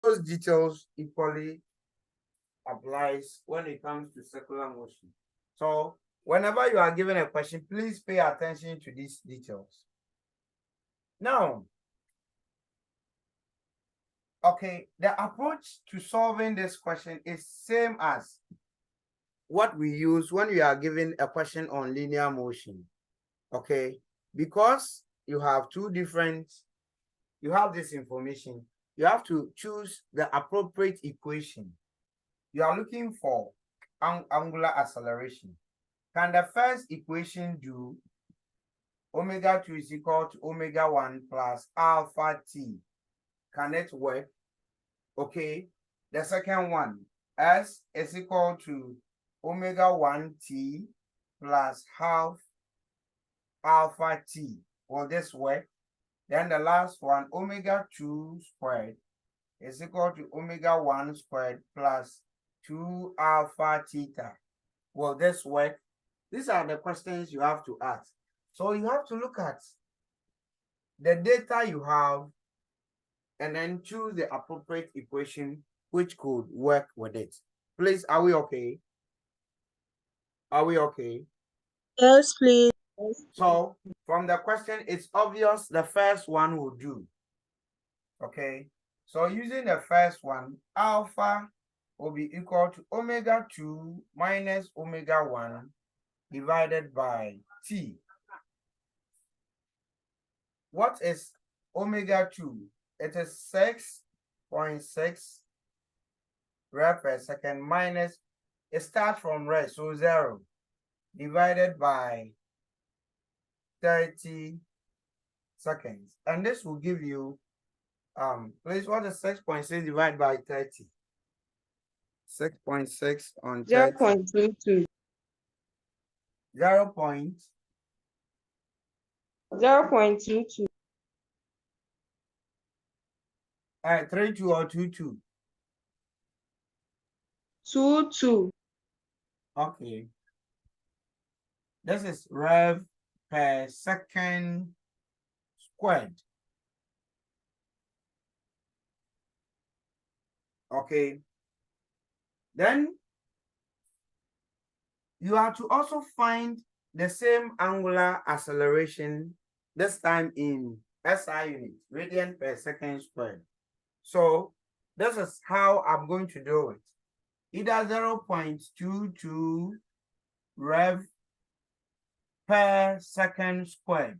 those details equally applies when it comes to circular motion. So whenever you are given a question, please pay attention to these details. Now, okay, the approach to solving this question is same as what we use when we are given a question on linear motion. Okay, because you have you have this information, you have to choose the appropriate equation. You are looking for angular acceleration. Can the first equation do omega 2 is equal to omega 1 plus alpha t? Can it work? Okay. The second one, S is equal to omega 1 t plus half alpha t. Will this work? Then the last one, omega 2 squared is equal to omega 1 squared plus 2 alpha theta. Will this work? These are the questions you have to ask. So you have to look at the data you have and then choose the appropriate equation which could work with it. Please, are we okay? Are we okay? Yes, please. So from the question, it's obvious the first one will do. Okay. So using the first one, alpha will be equal to omega 2 minus omega 1 divided by t. What is omega 2? It is 6.6 rev per second minus, it starts from rest, so 0, divided by 30 seconds. And this will give you, please, what is 6.6 divided by 30? 6.6 on 30. 0.22. 0.22. 32 or 22? 22. Okay. This is rev per second squared. Okay. Then you have to also find the same angular acceleration, this time in SI units, radian per second squared. So this is how I'm going to do it. Either 0.22 rev per second squared.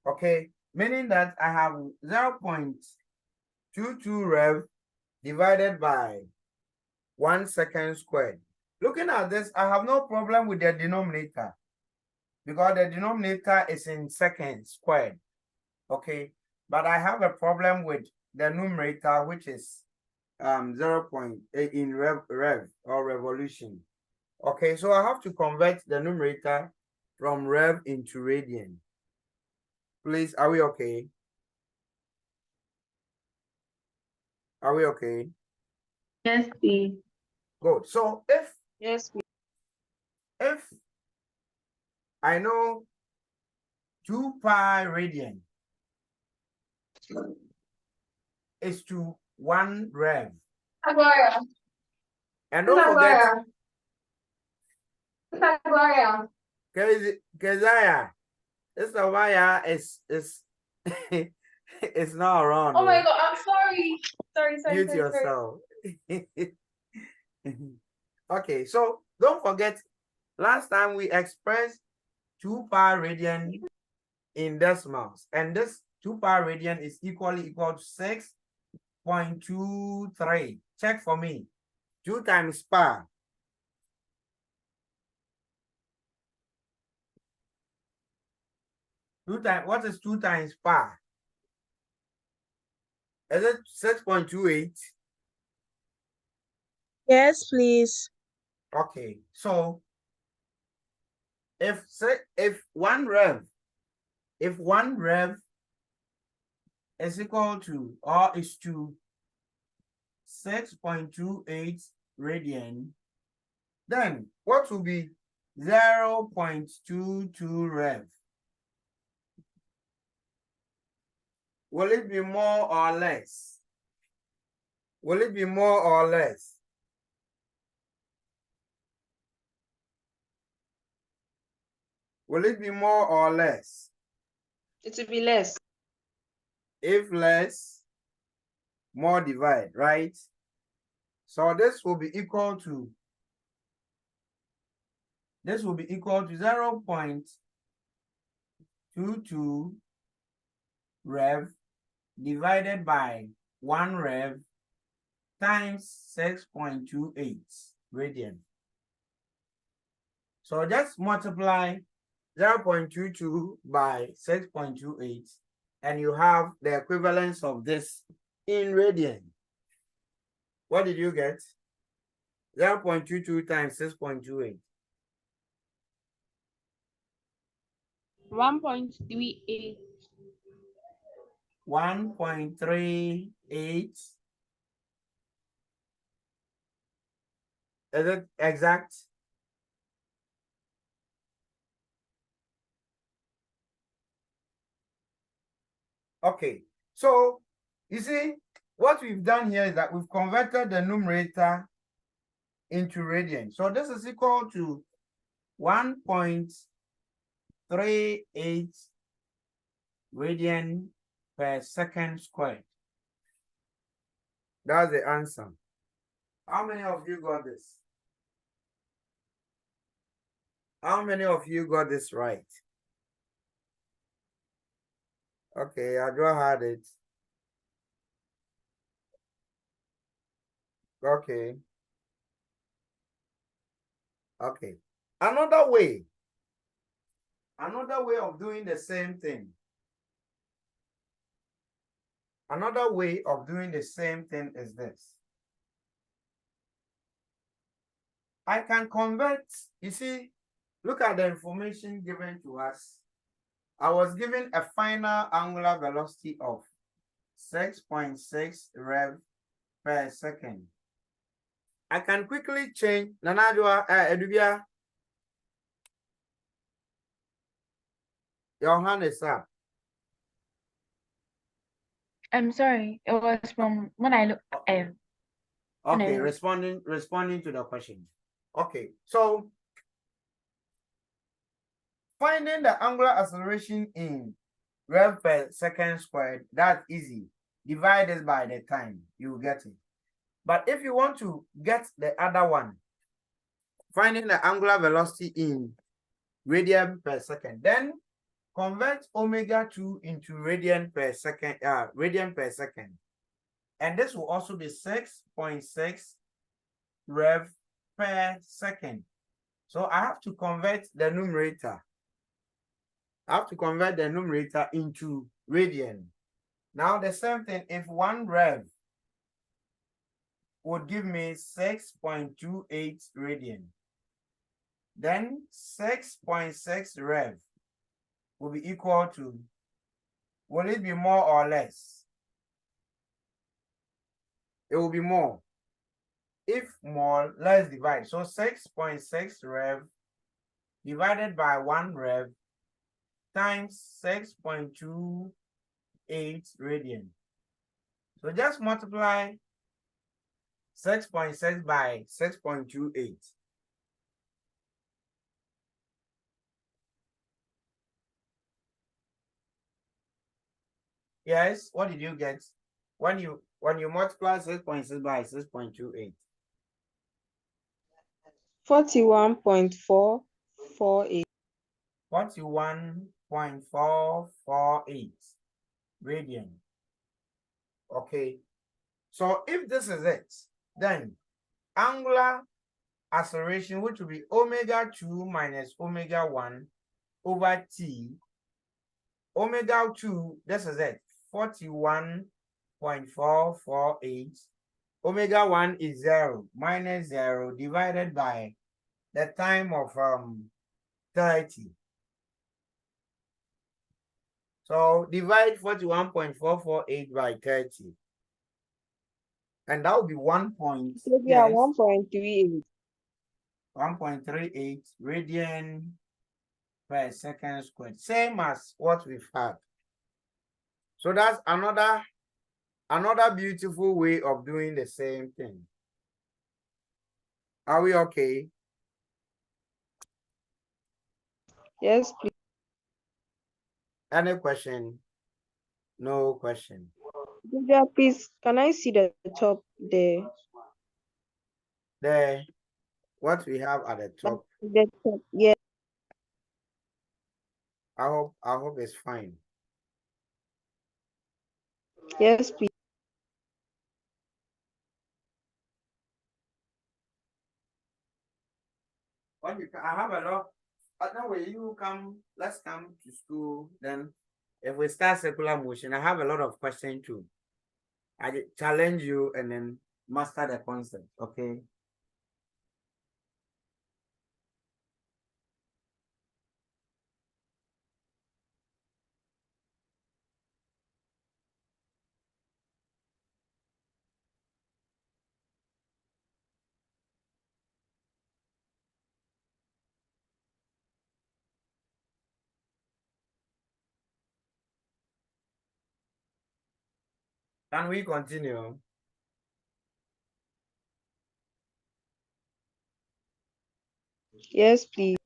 Okay, meaning that I have 0.22 rev divided by 1 second squared. Looking at this, I have no problem with the denominator because the denominator is in seconds squared. Okay, but I have a problem with the numerator, which is 0.8 in rev or revolution. Okay, so I have to convert the numerator from rev into radian. Please, are we okay? Are we okay? Yes, please. Good. So Yes, please. if I know 2 pi radian is to 1 rev. And don't forget, Keziah, this Avaya is it's not around. Oh my God, I'm sorry. Sorry. Mute yourself. Okay, so don't forget, last time we expressed 2 pi radian in decimals, and this 2 pi radian is equal to 6.23. Check for me. 2 times pi. What is 2 times pi? Is it 6.28? Yes, please. Okay, so if one rev is equal to or is to 6.28 radian, then what will be 0.22 rev? Will it be more or less? Will it be more or less? Will it be more or less? It will be less. If less, more divide, right? So this will be equal to 0.22 rev divided by 1 rev times 6.28 radian. So just multiply 0.22 by 6.28 and you have the equivalence of this in radian. What did you get? 0.22 times 6.28. 1.38. 1.38. Is it exact? Okay, so you see, what we've done here is that we've converted the numerator into radian. So this is equal to 1.38 radian per second squared. That's the answer. How many of you got this? How many of you got this right? Okay, I just had it. Okay. Okay. Another way of doing the same thing. Another way of doing the same thing is this. I can convert, you see, look at the information given to us. I was given a final angular velocity of 6.6 rev per second. I can quickly change Nanadua Edubia. Your hand is up. I'm sorry. It was from when I look. Okay, responding to the question. Okay, so finding the angular acceleration in rev per second squared, that's easy. Divide this by the time, you get it. But if you want to get the other one, finding the angular velocity in radian per second, then convert omega 2 into radian per second. And this will also be 6.6 rev per second. So I have to convert the numerator. I have to convert the numerator into radian. Now the same thing, if 1 rev would give me 6.28 radian, then 6.6 rev will be equal to, will it be more or less? It will be more. If more, let's divide. So 6.6 rev divided by 1 rev times 6.28 radian. So just multiply 6.6 by 6.28. Yes, what did you get? When you multiply 6.6 by 6.28. 41.448. 41.448 radian. Okay. So if this is it, then angular acceleration, which will be omega 2 minus omega 1 over t. Omega 2, this is it, 41.448. Omega 1 is 0, minus 0, divided by the time of 30. So divide 41.448 by 30. And that would be 1.38. 1.38 radian per second squared. Same as what we've had. So that's another Another beautiful way of doing the same thing. Are we okay? Yes, please. Any question? No question. Julia, please, can I see the top there? The what we have at the Like top, the top. Yeah. I hope it's fine. Yes, please. When you I have a lot. Now when you come, let's come to school. Then if we start circular motion, I have a lot of questions too. I challenge you and then master the concept. Okay. Can we continue? Yes, please.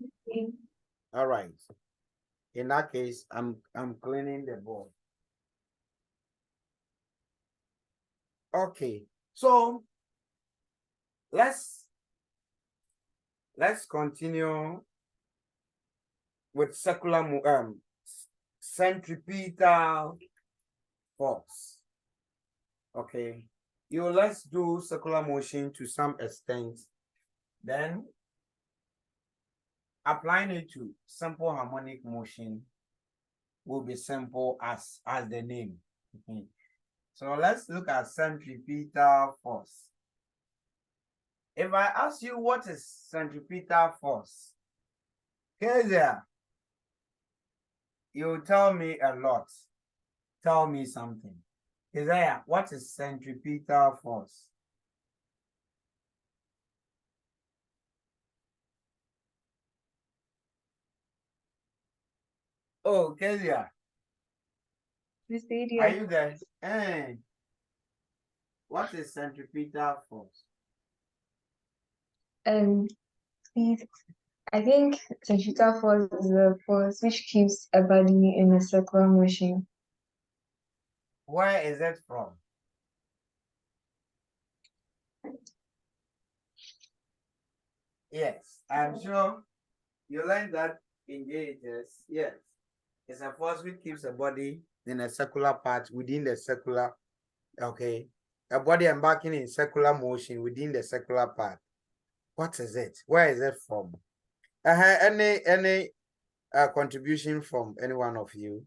All right. In that case, I'm cleaning the board. Okay. So let's continue with centripetal force. Okay. Let's do circular motion to some extent. Then applying it to simple harmonic motion will be simple as the name. Okay. So let's look at centripetal force. If I ask you what is centripetal force, Kezia, you tell me a lot. Tell me something. Isaiah, what is centripetal force? Oh, Kezia, are you there? What is centripetal force? Um, Please, I think centrifugal force is the force which keeps a body in a circular motion. Where is it from? Yes, I'm sure you learned that in JHS. Yes, it's a force which keeps a body in a circular path within the circular. Okay, a body embarking in circular motion within the circular path. What is it? Where is it from? Any contribution from any one of you?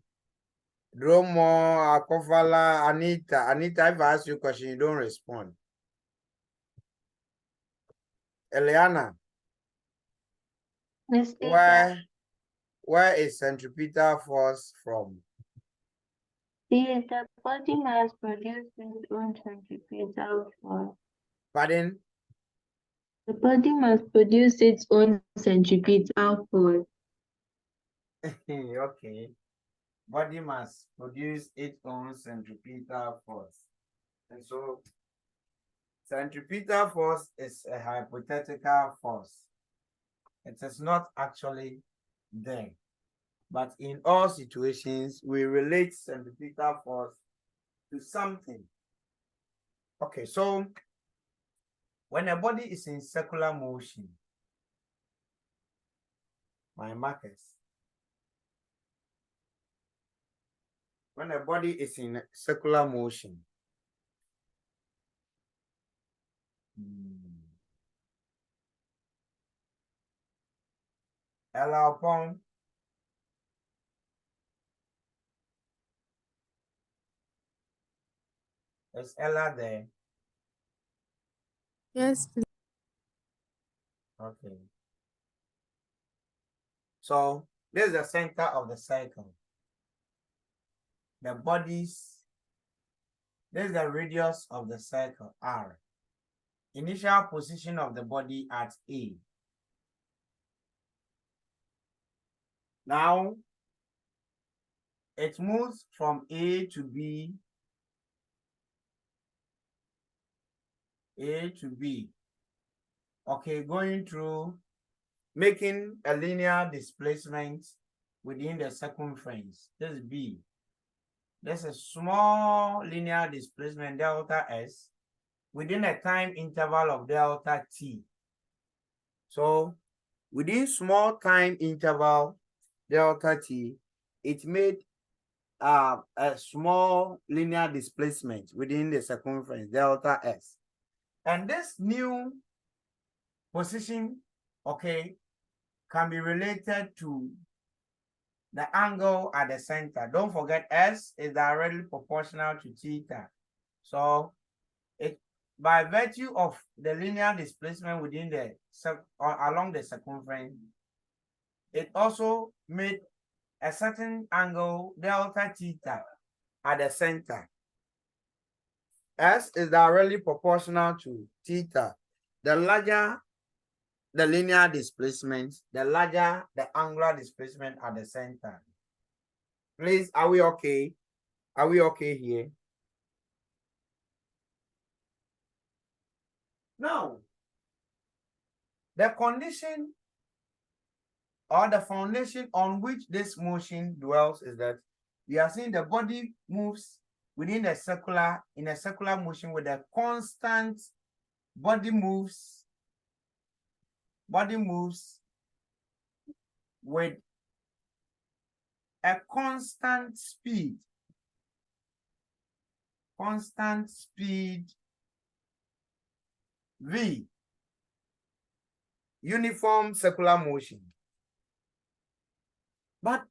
Dromo, Akofala, Anita. Anita, if I ask you a question, you don't respond. Eliana, Yes, where is centripetal force from? the body must produce its own centripetal force. Pardon? The body must produce its own centripetal force. Okay. Body must produce its own centripetal force. And so centripetal force is a hypothetical force. It is not actually there. But in all situations, we relate centripetal force to something. Okay, so when a body is in circular motion, my markers, when a body is in circular motion, Ella upon is Ella there? Yes, please. Okay. So this is the center of the circle. The bodies, this is the radius of the circle, R. Initial position of the body at A. Now, it moves from A to B A to B. Okay, going through making a linear displacement within the circumference. This is B. There's a small linear displacement delta S within a time interval of delta T. So within small time interval delta T, it made a small linear displacement within the circumference delta S. And this new position, okay, can be related to the angle at the center. Don't forget S is directly proportional to theta. So it, by virtue of the linear displacement within the or along the circumference, it also made a certain angle delta theta at the center. S is directly proportional to theta. The larger the linear displacement, the larger the angular displacement at the center. Please, are we okay? Are we okay here? Now, the condition or the foundation on which this motion dwells is that we are seeing the body moves within a circular, in a circular motion with a constant body moves with a constant speed v, uniform circular motion. But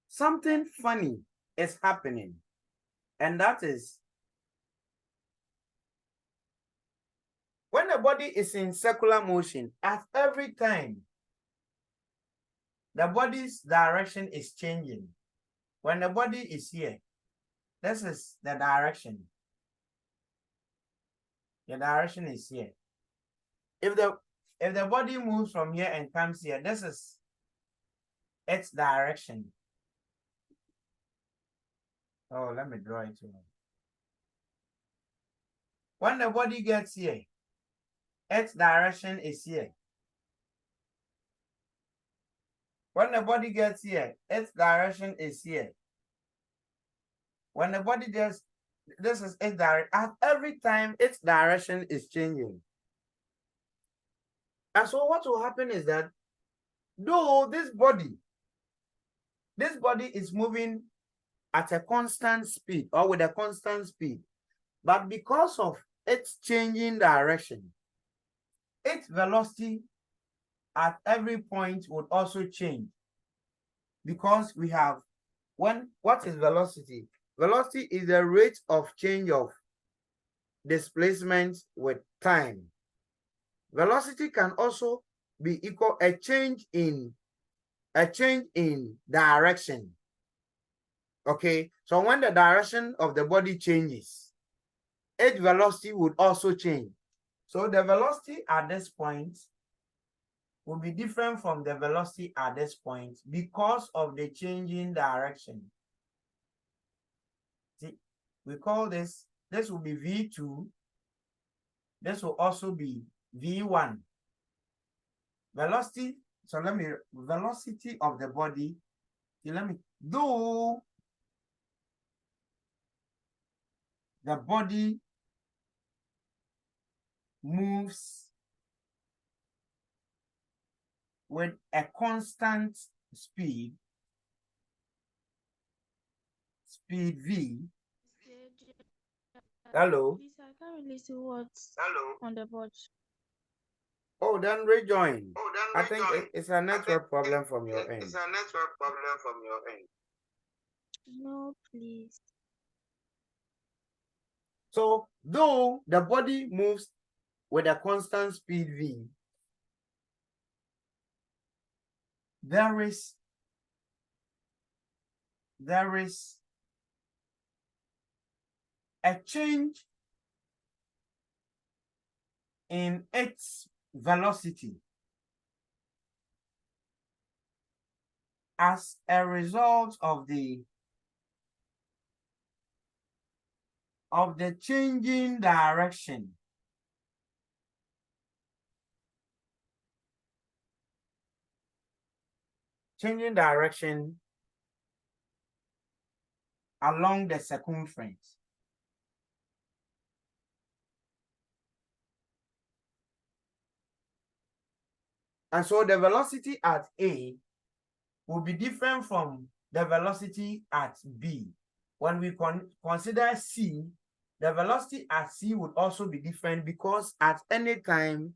something funny is happening, and that is when the body is in circular motion, at every time the body's direction is changing. When the body is here, this is the direction. The direction is here. If the body moves from here and comes here, this is its direction. Oh, let me draw it to you. When the body gets here, its direction is here. When the body gets here, its direction is here. When the body gets, this is its direction. At every time, its direction is changing. And so what will happen is that though this body is moving at a constant speed or with a constant speed, but because of its changing direction, its velocity at every point would also change, because we have what is velocity? Velocity is the rate of change of displacement with time. Velocity can also be equal a change in direction. Okay, so when the direction of the body changes, its velocity would also change. So the velocity at this point will be different from the velocity at this point because of the changing direction. See, we call this will be V2. This will also be V1. Velocity, so velocity of the body, though the body moves with a constant speed V. Hello? Please, I can't really see what's on the board. Oh, then rejoin. I think it's a network problem from your end. It's a network problem from your end. No, please. So, though the body moves with a constant speed v, there is a change in its velocity as a result of the changing direction changing direction along the circumference. And so the velocity at A will be different from the velocity at B. When we consider C, the velocity at C would also be different because at any time,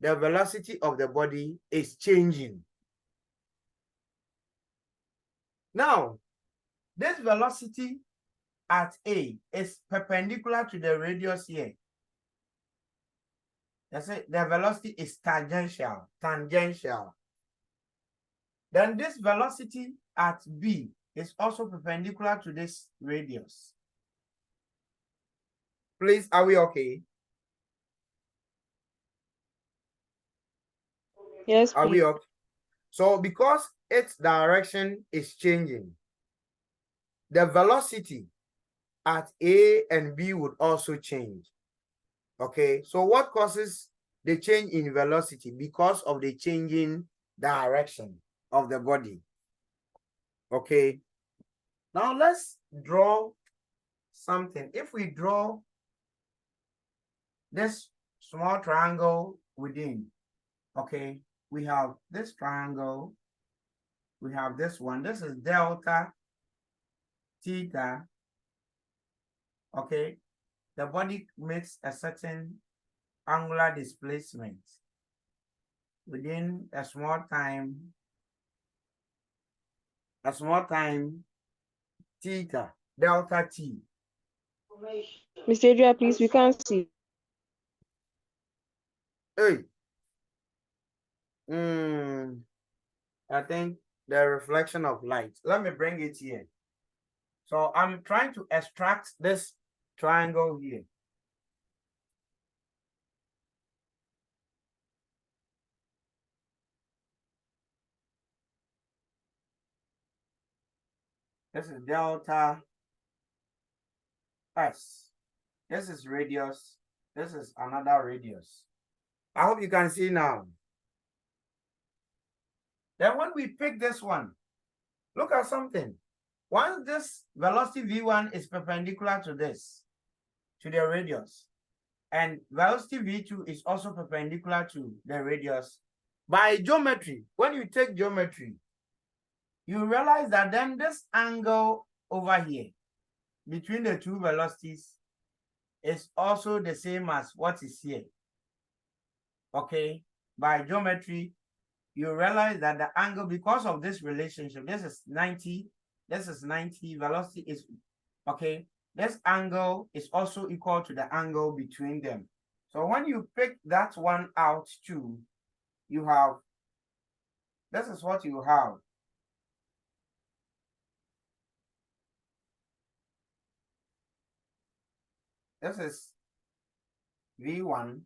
the velocity of the body is changing. Now, this velocity at A is perpendicular to the radius here. That's it. The velocity is tangential. Then this velocity at B is also perpendicular to this radius. Please, are we okay? Yes, Are we please. okay? So because its direction is changing, the velocity at A and B would also change. Okay, so what causes the change in velocity? Because of the changing direction of the body. Okay, now let's draw something. If we draw this small triangle within, okay, we have this triangle, we have this one, this is delta theta. Okay, the body makes a certain angular displacement within a small time theta, delta t. Mr. Adria, please, we can't see. Hey, I think the reflection of light. Let me bring it here. So I'm trying to extract this triangle here. This is delta S. This is radius. This is another radius. I hope you can see now. Then when we pick this one, look at something. Once this velocity V1 is perpendicular to this, to the radius, and velocity V2 is also perpendicular to the radius, by geometry, when you take geometry, you realize that then this angle over here between the two velocities is also the same as what is here. Okay, by geometry, you realize that the angle, because of this relationship, this is 90, velocity is, okay, this angle is also equal to the angle between them. So when you pick that one out too, you have, this is what you have. This is V1.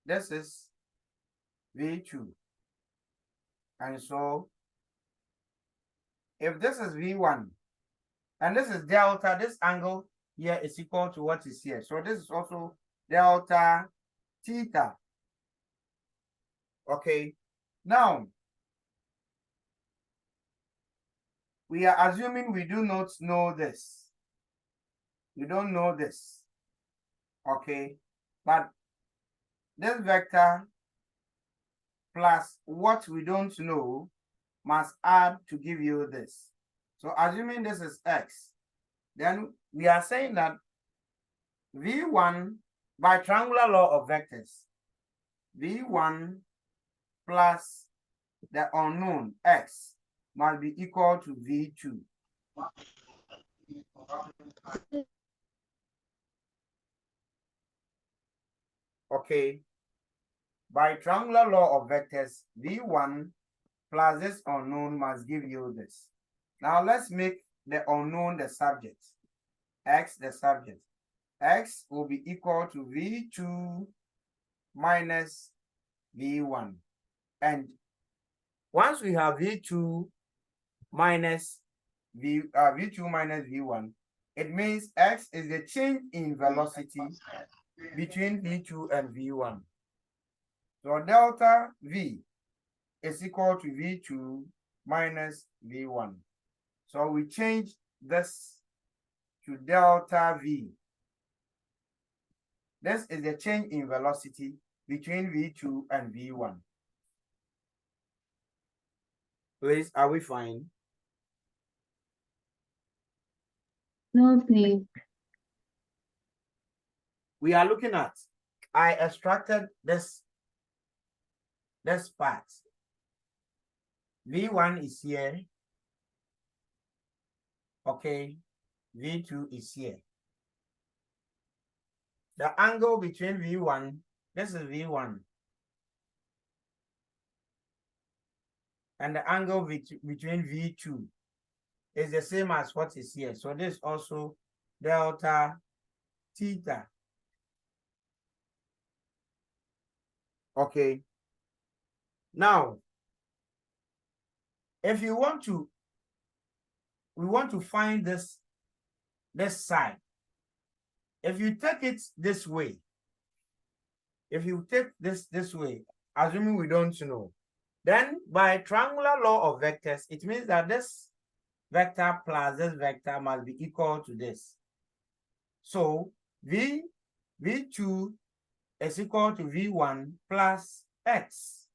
This is V2. And so if this is V1 and this is delta, this angle here is equal to what is here. So this is also delta theta. Okay. Now, we are assuming we do not know this. We don't know this. Okay. But this vector plus what we don't know must add to give you this. So assuming this is x, then we are saying that V1 by triangular law of vectors, V1 plus the unknown x must be equal to V2. Okay. By triangular law of vectors, V1 plus this unknown must give you this. Now let's make the unknown the subject, x the subject. X will be equal to V2 minus V1. And once we have V2 minus V1, it means x is the change in velocity between V2 and V1. So delta V is equal to V2 minus V1. So we change this to delta V. This is the change in velocity between V2 and V1. Please, are we fine? No, please. We are looking at, I extracted this part. V1 is here. Okay, V2 is here. The angle between V1, this is V1. And the angle between V2 is the same as what is here. So this is also delta theta. Okay. Now, if you want to, we want to find this side. If you take it this way, if you take this way, assuming we don't know, then by triangular law of vectors, it means that this vector plus this vector must be equal to this. So V2 is equal to V1 plus X.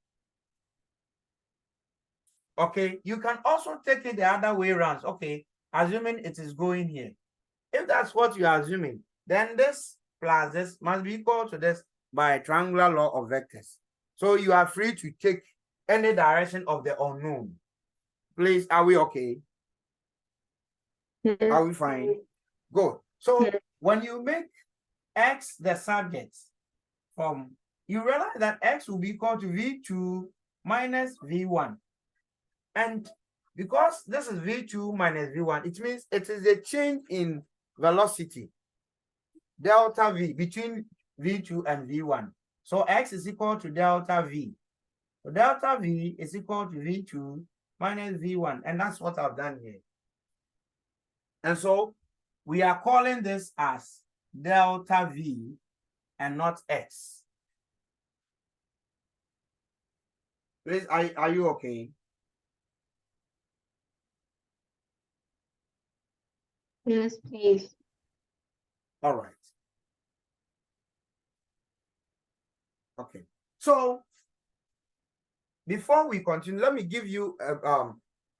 Okay, you can also take it the other way around. Okay, assuming it is going here. If that's what you are assuming, then this plus this must be equal to this by triangular law of vectors. So you are free to take any direction of the unknown. Please, are we okay? Are we fine? Good. So when you make X the subject you realize that X will be equal to V2 minus V1. And because this is V2 minus V1, it means it is a change in velocity, delta V, between V2 and V1. So X is equal to delta V. So delta V is equal to V2 minus V1. And that's what I've done here. And so we are calling this as delta V and not X. Please, are you okay? Yes, please. All right. Okay. So before we continue, let me give you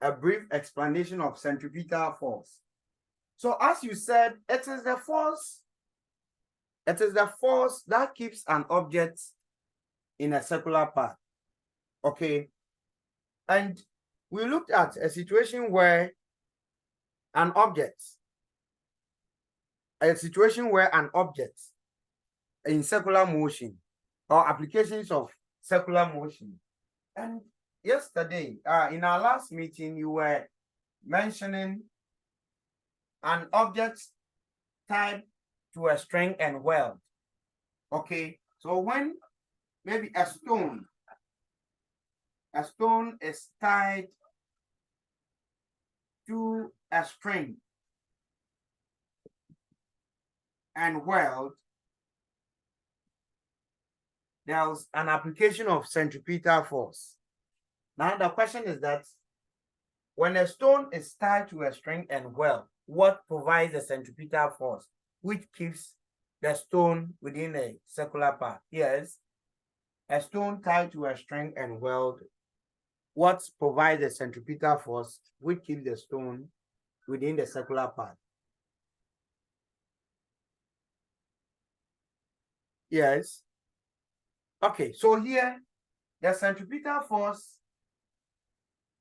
a brief explanation of centripetal force. So as you said, it is the force that keeps an object in a circular path. Okay. And we looked at a situation where an object in circular motion or applications of circular motion. And yesterday, in our last meeting, you were mentioning an object tied to a string and weld. Okay, so when maybe a stone is tied to a string and weld, there's an application of centripetal force. Now the question is that when a stone is tied to a string and weld, what provides the centripetal force which keeps the stone within a circular path? Yes, a stone tied to a string and weld, what provides the centripetal force which keeps the stone within the circular path? Yes. Okay, so here the centripetal force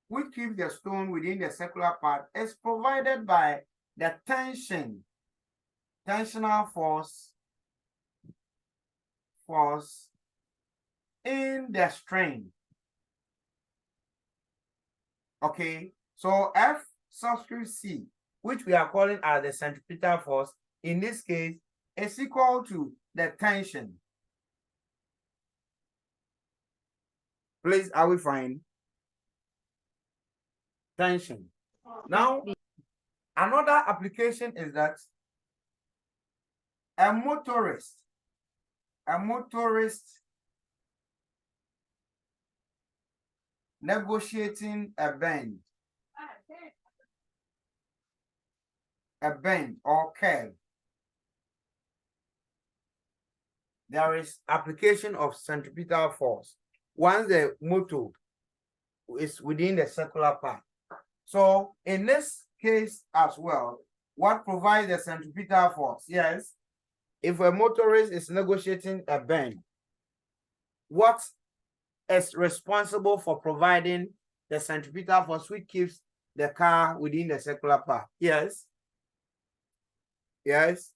which keeps the stone within the circular path is provided by the tensional force in the string. Okay, so F subscript C, which we are calling as the centripetal force, in this case, is equal to the tension. Please, are we fine? Tension. Now, another application is that a motorist negotiating a bend or curve, there is application of centripetal force once the motor is within the circular path. So in this case as well, what provides the centripetal force? Yes, if a motorist is negotiating a bend, what is responsible for providing the centripetal force which keeps the car within the circular path? Yes. Yes.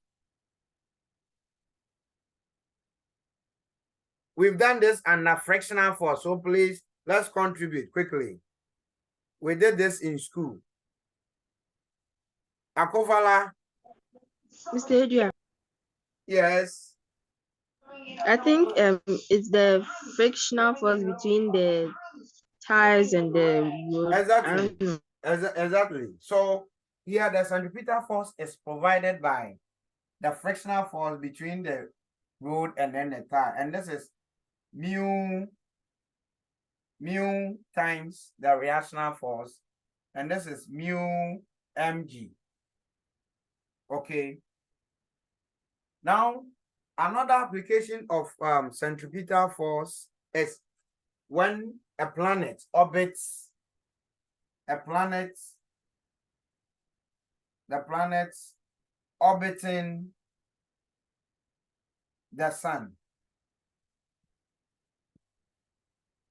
We've done this under frictional force, so please, let's contribute quickly. We did this in school. Akovala. Mr. Adrian, Yes. I think it's the frictional force between the tires and the road. I Exactly. don't know. Exactly. So here the centripetal force is provided by the frictional force between the road and then the tire. And this is mu times the reactional force. And this is mu mg. Okay. Now, another application of centripetal force is when a planet orbits the planet orbiting the sun.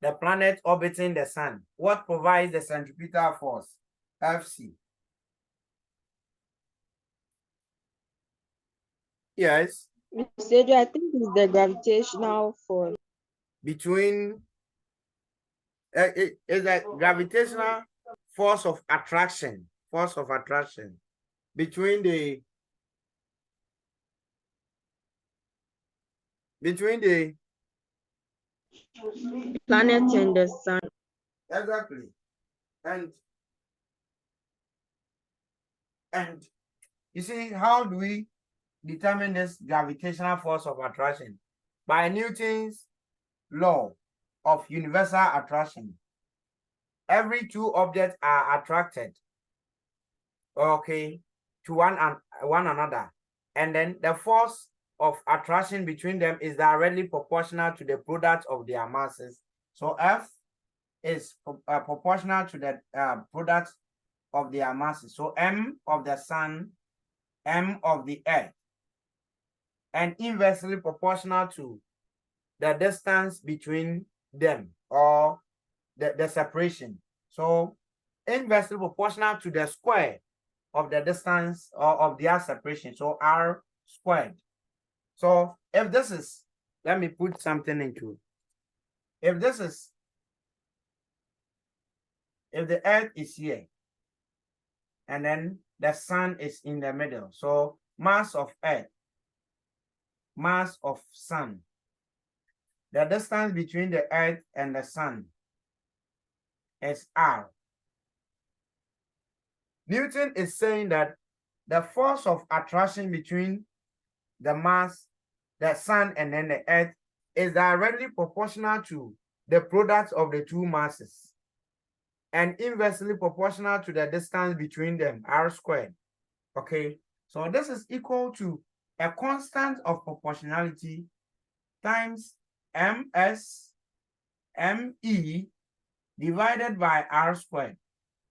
The planet orbiting the sun. What provides the centripetal force? Fc. Yes. Mr. Adrian, I think it's the gravitational force. Between it is a gravitational force of attraction. Between the Planet and the sun. exactly. And you see, how do we determine this gravitational force of attraction? By Newton's law of universal attraction. Every two objects are attracted, okay, to one another. And then the force of attraction between them is directly proportional to the product of their masses. So F is proportional to the product of their masses. So M of the sun, M of the earth, and inversely proportional to the distance between them, or the separation. So inversely proportional to the square of the distance or of their separation. So R squared. So if this is, let me put something into, if the earth is here and then the sun is in the middle. So mass of earth, mass of sun, the distance between the earth and the sun is R. Newton is saying that the force of attraction between the mass, the sun, and then the earth is directly proportional to the product of the two masses and inversely proportional to the distance between them, R squared. Okay, so this is equal to a constant of proportionality times ms me divided by R squared.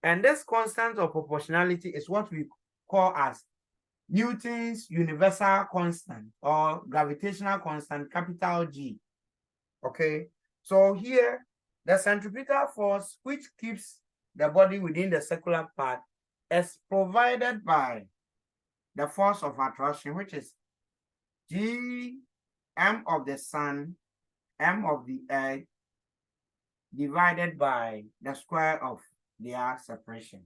And this constant of proportionality is what we call as Newton's universal constant or gravitational constant, capital G. Okay, so here the centripetal force which keeps the body within the circular path is provided by the force of attraction, which is G M of the sun, M of the earth, divided by the square of their separation.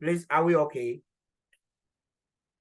Please, are we okay?